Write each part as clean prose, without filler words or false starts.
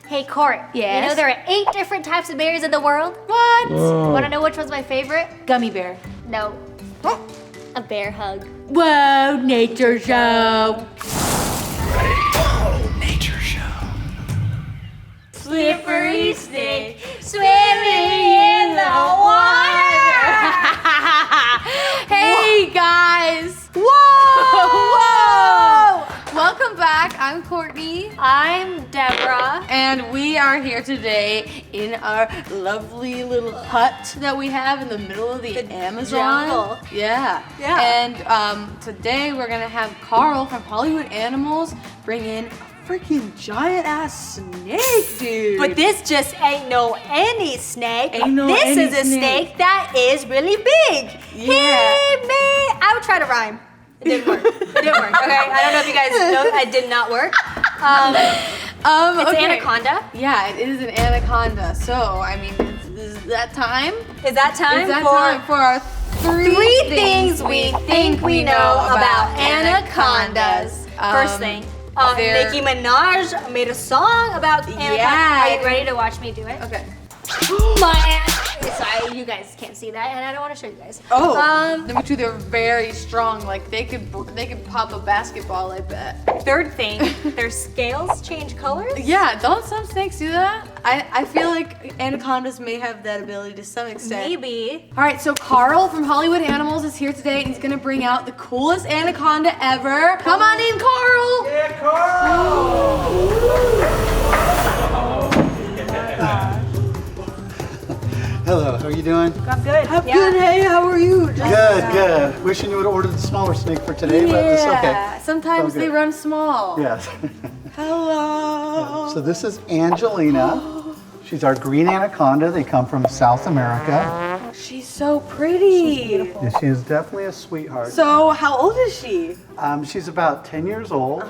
Hey, Court. Yes? You know there are 8 different types of berries in the world? What? Want to know which one's my favorite? Gummy bear. No. A bear hug. Whoa, nature show. Nature show. Slippery snake swimming in the water. Hey guys. Whoa! Welcome back. I'm Courtney. I'm Deborah. And we are here today in our lovely little hut that we have in the middle of the Amazon. jungle. Yeah. And today we're gonna have Carl from Hollywood Animals bring in a freaking giant ass snake, dude. But this just ain't no any snake. Ain't no this any is a snake that is really big. Yeah. Hey, me. I would try to rhyme. It didn't work. It didn't work. Okay. I don't know if you guys know. It did not work. It's okay. anaconda. Yeah, it is an anaconda. So, I mean, is that time? Is that time Is that for time for our three things we think we know about anacondas? First thing, they're- Nicki Minaj made a song about anacondas. Yeah. Are you ready to watch me do it? Okay. Sorry, you guys can't see that, and I don't want to show you guys. Oh, number 2, they're very strong. Like they could pop a basketball, I bet. Third thing, their scales change colors. Yeah, don't some snakes do that? I feel like anacondas may have that ability to some extent. Maybe. All right, so Carl from Hollywood Animals is here today, and he's gonna bring out the coolest anaconda ever. Come on in, Carl. Yeah, Carl! Hello, how are you doing? I'm good. I'm good. Hey, how are you? Good. Wishing you would have ordered the smaller snake for today, but it's okay. Sometimes Okay. they run small. Yes. Hello. So this is Angelina. She's our green anaconda. They come from South America. She's so pretty. Yeah, she is definitely a sweetheart. So, how old is she? She's about 10 years old,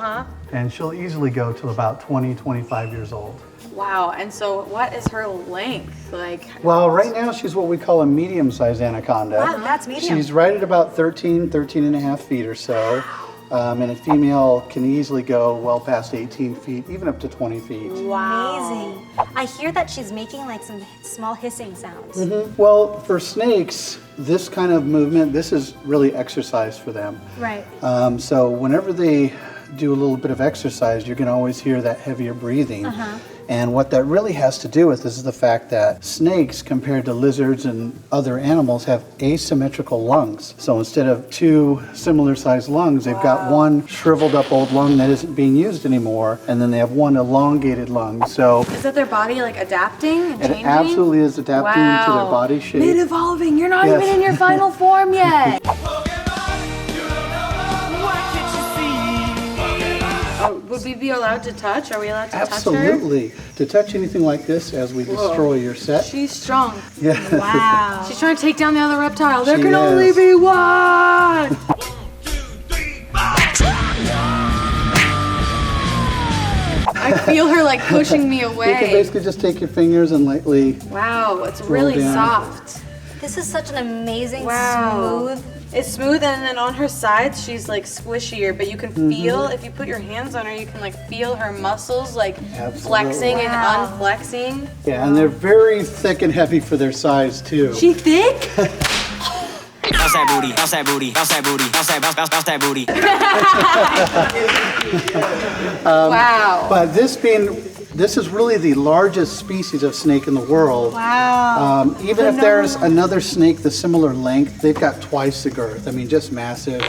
and she'll easily go to about 20, 25 years old. Wow, and so what is her length? Like, Well, right now she's what we call a medium-sized anaconda. Wow, that's medium. She's right at about 13 and a half feet or so. And a female can easily go well past 18 feet, even up to 20 feet. Amazing. I hear that she's making like some small hissing sounds. Well, for snakes, this kind of movement, this is really exercise for them. Right. So whenever they do a little bit of exercise, you're going to always hear that heavier breathing. And what that really has to do with is the fact that snakes, compared to lizards and other animals, have asymmetrical lungs. So instead of 2 similar sized lungs, they've got one shriveled up old lung that isn't being used anymore, and then they have one elongated lung. So is that their body like adapting and it changing? absolutely is adapting to their body shape. Mid evolving. You're not Yes. even in your final form yet. Would we be allowed to touch? Are we allowed to touch her? Absolutely. To touch anything like this as we destroy your set. She's strong. Yeah. Wow. She's trying to take down the other reptile. There She can only is. be one. I feel her like pushing me You can away. basically just take your fingers and lightly. Wow, it's really down. soft. This is such an amazing, Wow. smooth. It's smooth, and then on her sides she's like squishier, but you can feel, if you put your hands on her, you can like feel her muscles like Absolutely. flexing and Wow. unflexing. Yeah, and they're very thick and heavy for their size too. She thick? Bounce that booty, bounce that booty, bounce that booty, bounce that bounce that booty. Wow. But this is really the largest species of snake in the world. Wow. Even if there's another snake the similar length, they've got twice the girth. I mean, just massive.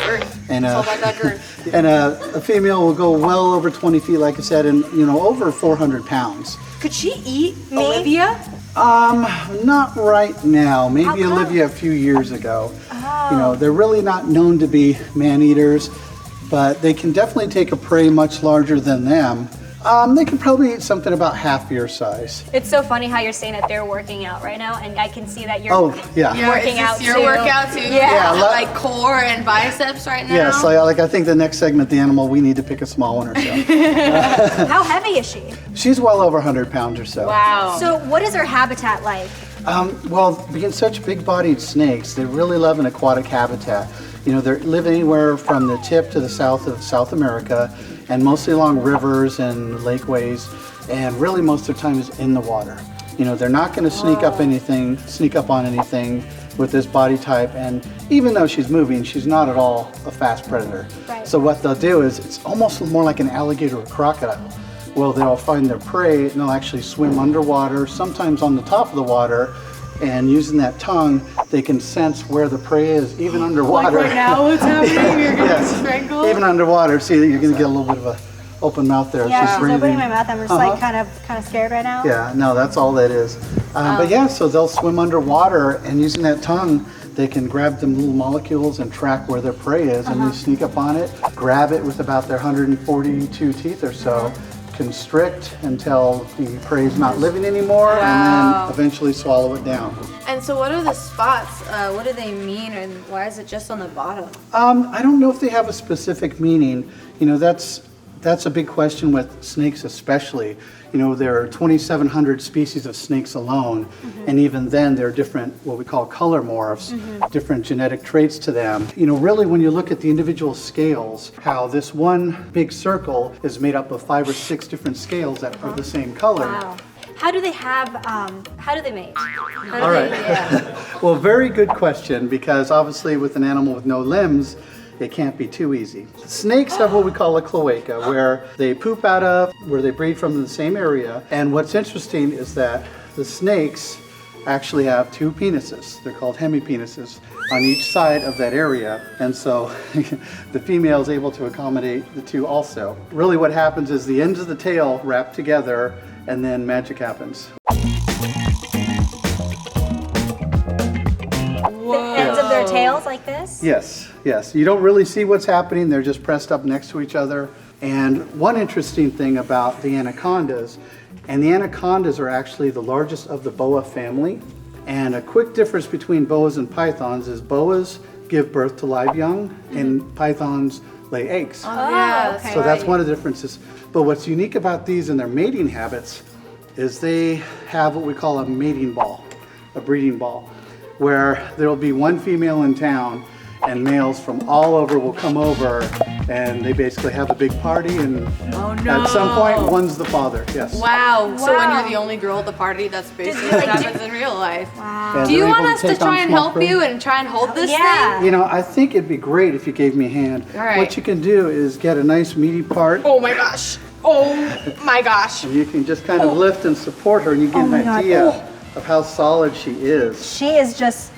And It's all about that girth. and a female will go well over 20 feet, like I said, and over 400 pounds. Could she eat Olivia? Not right now. Maybe How come? Olivia a few years ago. Oh. They're really not known to be man-eaters, but they can definitely take a prey much larger than them. They can probably eat something about half your size. It's so funny how you're saying that they're working out right now, and I can see that you're Oh, yeah. working Is this out your too. workout too? Yeah. Like core and biceps right now? Yes, like I think the next segment, the animal, we need to pick a small one or so. How heavy is she? She's well over 100 pounds or so. Wow. So what is her habitat like? Well, being such big-bodied snakes, they really love an aquatic habitat. They live anywhere from the tip to the south of South America, and mostly along rivers and lakeways. and really most of the time is in the water. You know, they're not going to sneak up on anything with this body type, and even though she's moving, she's not at all a fast predator. Right. So what they'll do is, it's almost more like an alligator or crocodile. Well, they'll find their prey and they'll actually swim underwater, sometimes on the top of the water, and using that tongue, they can sense where the prey is, even underwater. Like right now, what's happening? You're gonna Yes. strangle. Even underwater. See, you're going to get a little bit of a open mouth there. Yeah, she's breathing. opening my mouth. I'm just like kind of scared right now. Yeah, no, that's all that is. But yeah, so they'll swim underwater, and using that tongue, they can grab them little molecules and track where their prey is, and they sneak up on it, grab it with about their 142 teeth or so, constrict until the prey is not living anymore, and then eventually swallow it down. And so what are the spots? What do they mean, and why is it just on the bottom? I don't know if they have a specific meaning. You know, that's a big question with snakes especially. You know, there are 2,700 species of snakes alone, and even then there are different, what we call color morphs, different genetic traits to them. You know, really when you look at the individual scales, how this one big circle is made up of 5 or 6 different scales that are the same color. Wow. How do they have, how do they mate? All right. Well, very good question, because obviously with an animal with no limbs, it can't be too easy. Snakes have what we call a cloaca, where they poop out of, where they breed from in the same area. And what's interesting is that the snakes actually have 2 penises. They're called hemipenises on each side of that area. And so the female is able to accommodate the 2 also. Really what happens is the ends of the tail wrap together, and then magic happens. The ends of their tails like this? Yes, yes. You don't really see what's happening. They're just pressed up next to each other. And one interesting thing about the anacondas, and the anacondas are actually the largest of the boa family. And a quick difference between boas and pythons is boas give birth to live young, and pythons lay eggs. Yeah, okay. So that's one of the differences. But what's unique about these and their mating habits is they have what we call a mating ball, a breeding ball, where there will be one female in town and males from all over will come over, and they basically have a big party, and at some point one's the father. Yes. Wow. So when Wow. you're the only girl at the party, that's basically like, what happens in real life. And Do you they're want able us to take on try and small help prey. you and try and hold this Yeah. thing? You know, I think it'd be great if you gave me a hand. All right. What you can do is get a nice meaty part, Oh my gosh. Oh my gosh. and you can just kind of lift and support her, and you get an my God. idea of how solid she is. She is just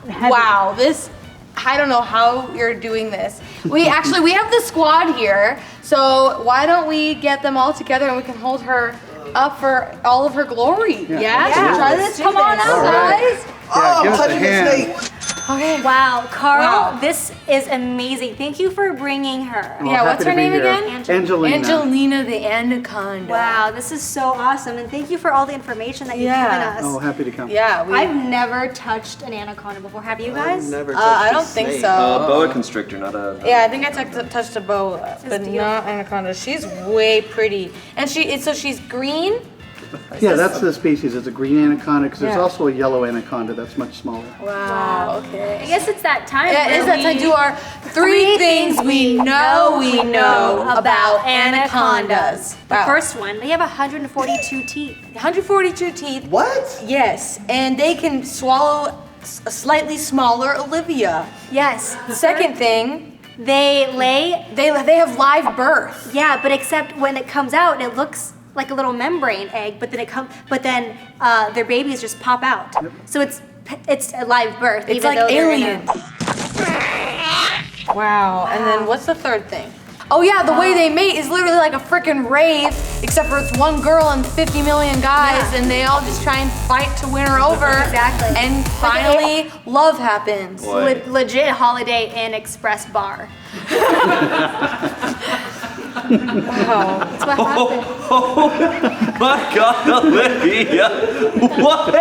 heavy. Wow, this, I don't know how you're doing this. We have the squad here, so why don't we get them all together and we can hold her up for all of her glory. Yeah? Should we try this? Come on out, All right. guys. Yeah, give us a hand. Okay. Wow, Carl, Wow. this is amazing. Thank you for bringing her. Oh, Yeah, what's happy to her be name here. again? Angelina. Angelina the anaconda. Wow, this is so awesome. And thank you for all the information that you've given us. Oh, happy to come. Yeah, I've never touched an anaconda before. Have you guys? Never I touched a don't think snake. so. Boa constrictor, not a. Yeah, I think I touched a boa, but deal. not anaconda. She's way pretty, and she's green. Yeah, that's the species. It's a green anaconda, because there's Yeah. also a yellow anaconda that's much smaller. Wow. I Okay. guess it's that time. Yeah, where is that time to do our three things we know about anacondas. The Wow. first one, they have 142 teeth. 142 teeth. What? Yes, and they can swallow a slightly smaller Olivia. Yes. The second thing, They lay, they have live birth. yeah, but except when it comes out, it looks like a little membrane egg, but then their babies just pop out. So it's a live birth. It's even like though they're in alien. Wow. And then what's the third thing? Oh yeah, the way they mate is literally like a freaking rave, except for it's one girl and 50 million guys, Yeah. and they all just try and fight to win her over. Exactly. And finally, love happens. Boy. legit Holiday Inn Express bar. Wow. That's what happened. My God, Olivia! What?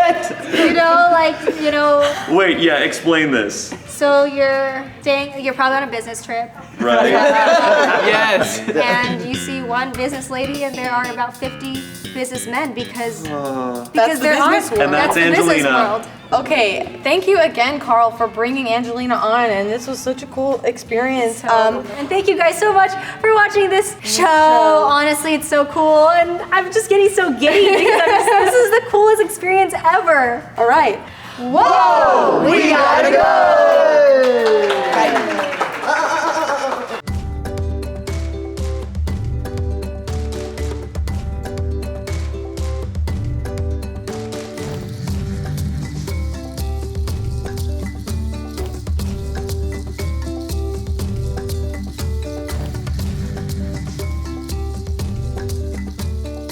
Wait, yeah, explain this. So you're probably on a business trip, Right. Yes. and you see 1 business lady and there are about 50 businessmen because That's the there are business world. And that's the business Angelina. world. Okay, thank you again, Carl, for bringing Angelina on, and this was such a cool experience. And thank you guys so much for watching this show. Honestly, it's so cool, and I'm just getting so giddy because this is the coolest experience ever. All right. Whoa, we gotta go!